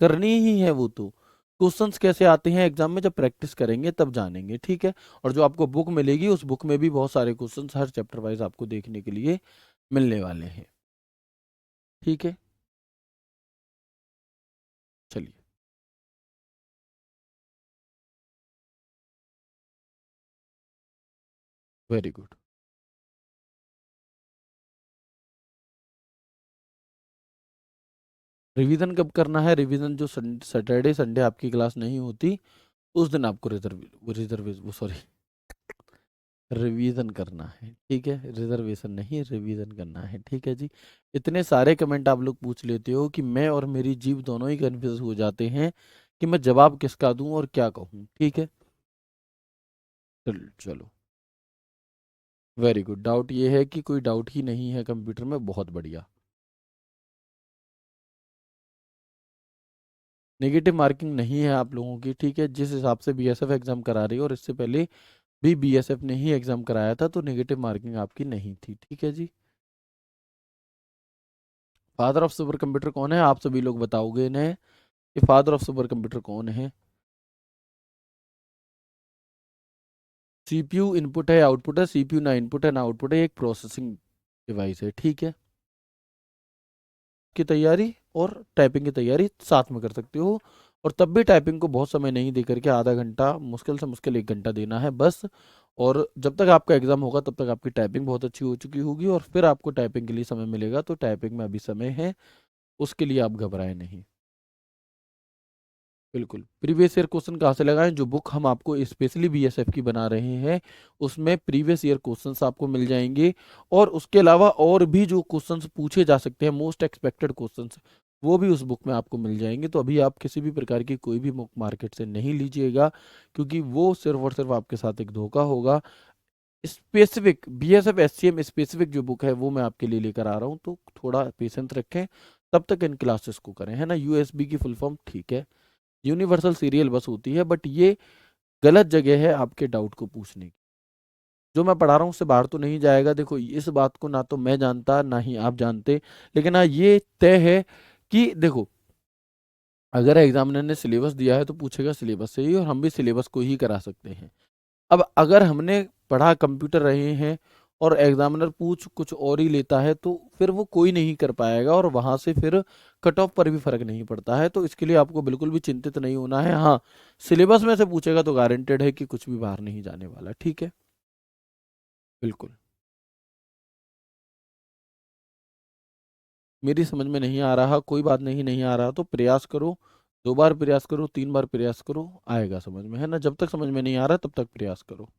करनी ही है वो तो। क्वेश्चंस कैसे आते हैं एग्जाम में, जब प्रैक्टिस करेंगे तब जानेंगे, ठीक है। और जो आपको बुक मिलेगी उस बुक में भी बहुत सारे क्वेश्चंस हर चैप्टर वाइज आपको देखने के लिए मिलने वाले हैं, ठीक है। चलिए, वेरी गुड। रिवीजन कब करना है? रिवीजन जो सैटरडे संडे आपकी क्लास नहीं होती उस दिन आपको रिजर्व वो सॉरी रिवीजन करना है, ठीक है। रिजर्वेशन नहीं, रिवीजन करना है, ठीक है जी। इतने सारे कमेंट आप लोग पूछ लेते हो कि मैं और मेरी जीभ दोनों ही कंफ्यूज हो जाते हैं कि मैं जवाब किसका दूं और क्या कहूं, ठीक है। चलो, वेरी गुड। डाउट ये है कि कोई डाउट ही नहीं है कंप्यूटर में, बहुत बढ़िया। नेगेटिव मार्किंग नहीं है आप लोगों की, ठीक है। जिस हिसाब से बीएसएफ एग्जाम करा रही है और इससे पहले भी बीएसएफ ने ही एग्जाम कराया था, तो नेगेटिव मार्किंग आपकी नहीं थी, ठीक है जी। फादर ऑफ सुपर कंप्यूटर कौन है? आप सभी लोग बताओगे इन्हें कि फादर ऑफ सुपर कंप्यूटर कौन है। सीपीयू इनपुट है, आउटपुट है। सीपीयू ना इनपुट है ना आउटपुट है, एक प्रोसेसिंग डिवाइस है, ठीक है। की तैयारी और टाइपिंग की तैयारी साथ में कर सकते हो, और तब भी टाइपिंग को बहुत समय नहीं दे करके आधा घंटा, मुश्किल से मुश्किल 1 घंटा देना है बस। और जब तक आपका एग्जाम होगा तब तक आपकी टाइपिंग बहुत अच्छी हो चुकी होगी, और फिर आपको टाइपिंग के लिए समय मिलेगा, तो टाइपिंग में अभी समय है, उसके लिए आप घबराएं नहीं। बिल्कुल। प्रीवियस ईयर क्वेश्चन कहाँ से लगाएं? जो बुक हम आपको स्पेशली बीएसएफ की बना रहे हैं उसमें प्रीवियस ईयर क्वेश्चंस आपको मिल जाएंगे, और उसके अलावा और भी जो क्वेश्चंस पूछे जा सकते हैं, मोस्ट एक्सपेक्टेड क्वेश्चंस, वो भी उस बुक में आपको मिल जाएंगे। तो अभी आप किसी भी प्रकार की कोई भी बुक मार्केट से नहीं लीजिएगा, क्योंकि वो सिर्फ और सिर्फ आपके साथ एक धोखा होगा। स्पेसिफिक बीएसएफ एससीएम स्पेसिफिक जो बुक है वो मैं आपके लिए लेकर आ रहा हूँ, तो थोड़ा पेशेंस रखें, तब तक इन क्लासेस को करें, है ना। यूएसबी की फुल फॉर्म, ठीक है, यूनिवर्सल सीरियल बस होती है, बट ये गलत जगह है आपके डाउट को पूछने की। जो मैं पढ़ा रहा हूँ उससे बाहर तो नहीं जाएगा। देखो, इस बात को ना तो मैं जानता ना ही आप जानते, लेकिन हाँ ये तय है कि देखो, अगर एग्जामिनर ने सिलेबस दिया है तो पूछेगा सिलेबस से ही, और हम भी सिलेबस को ही करा सकते हैं। अब अगर हमने पढ़ा कंप्यूटर रहे हैं और एग्जामिनर पूछ कुछ और ही लेता है, तो फिर वो कोई नहीं कर पाएगा, और वहां से फिर कट ऑफ पर भी फर्क नहीं पड़ता है। तो इसके लिए आपको बिल्कुल भी चिंतित नहीं होना है। हाँ, सिलेबस में से पूछेगा तो गारंटेड है कि कुछ भी बाहर नहीं जाने वाला, ठीक है। बिल्कुल। मेरी समझ में नहीं आ रहा, कोई बात नहीं, नहीं आ रहा तो प्रयास करो, 2 बार प्रयास करो, 3 बार प्रयास करो, आएगा समझ में, है ना। जब तक समझ में नहीं आ रहा तब तक प्रयास करो।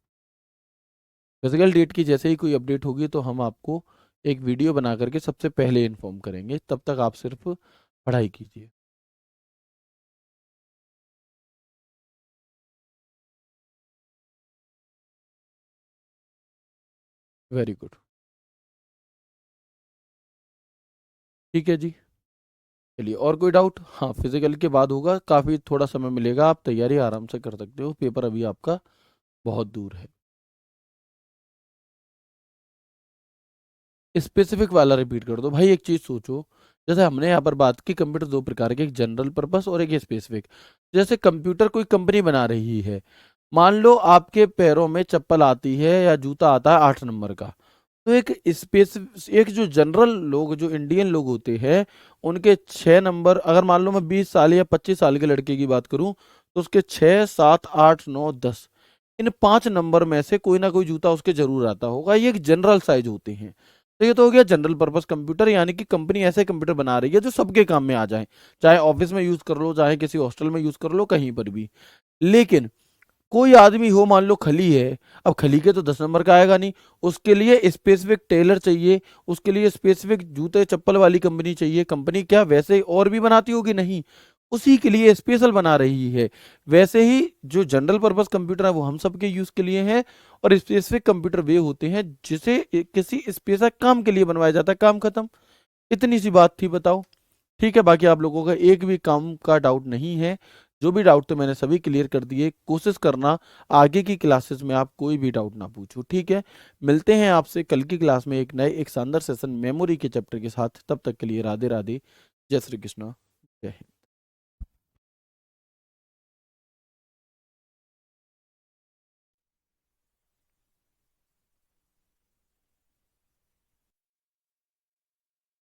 फिजिकल डेट की जैसे ही कोई अपडेट होगी तो हम आपको एक वीडियो बना करके सबसे पहले इन्फॉर्म करेंगे, तब तक आप सिर्फ पढ़ाई कीजिए। वेरी गुड, ठीक है जी। चलिए, और कोई डाउट? हाँ, फिजिकल के बाद होगा, काफ़ी थोड़ा समय मिलेगा, आप तैयारी आराम से कर सकते हो, पेपर अभी आपका बहुत दूर है। स्पेसिफिक वाला रिपीट कर दो भाई। एक चीज सोचो, जैसे हमने यहाँ पर बात की कंप्यूटर 2 प्रकार के, एक जनरल पर्पस और एक स्पेसिफिक। जैसे कंप्यूटर कोई कंपनी बना रही है, मान लो आपके पैरों में चप्पल आती है या जूता आता है 8 नंबर का, तो एक स्पेस एक जो जनरल लोग, जो इंडियन लोग होते हैं, उनके 6 नंबर, अगर मान लो मैं 20 साल या 25 साल के लड़के की बात करूं, तो उसके 6, 7, 8, 9, 10, इन 5 नंबर में से कोई ना कोई जूता उसके जरूर आता होगा। ये एक जनरल साइज होते हैं। तो ये तो हो गया जनरल पर्पस कंप्यूटर, यानी कि कंपनी ऐसे कंप्यूटर बना रही है जो सबके काम में आ जाए, चाहे ऑफिस में यूज कर लो, चाहे किसी हॉस्टल में यूज कर लो, कहीं पर भी। लेकिन कोई आदमी हो, मान लो खली है, अब खली के तो 10 नंबर का आएगा नहीं, उसके लिए स्पेसिफिक टेलर चाहिए, उसके लिए स्पेसिफिक जूते चप्पल वाली कंपनी चाहिए। कंपनी क्या वैसे और भी बनाती होगी? नहीं, उसी के लिए स्पेशल बना रही है। वैसे ही जो जनरल पर्पस कंप्यूटर है वो हम सबके यूज के लिए है, और स्पेसिफिक कंप्यूटर वे होते हैं जिसे किसी स्पेशल काम के लिए बनवाया जाता है, काम खत्म। इतनी सी बात थी, बताओ, ठीक है। बाकी आप लोगों का एक भी काम का डाउट नहीं है, जो भी डाउट तो मैंने सभी क्लियर कर दिए। कोशिश करना आगे की क्लासेस में आप कोई भी डाउट ना पूछो, ठीक है। मिलते हैं आपसे कल की क्लास में एक नए एक शानदार सेशन मेमोरी के चैप्टर के साथ। तब तक के लिए राधे राधे, जय श्री कृष्ण, जय हिंद।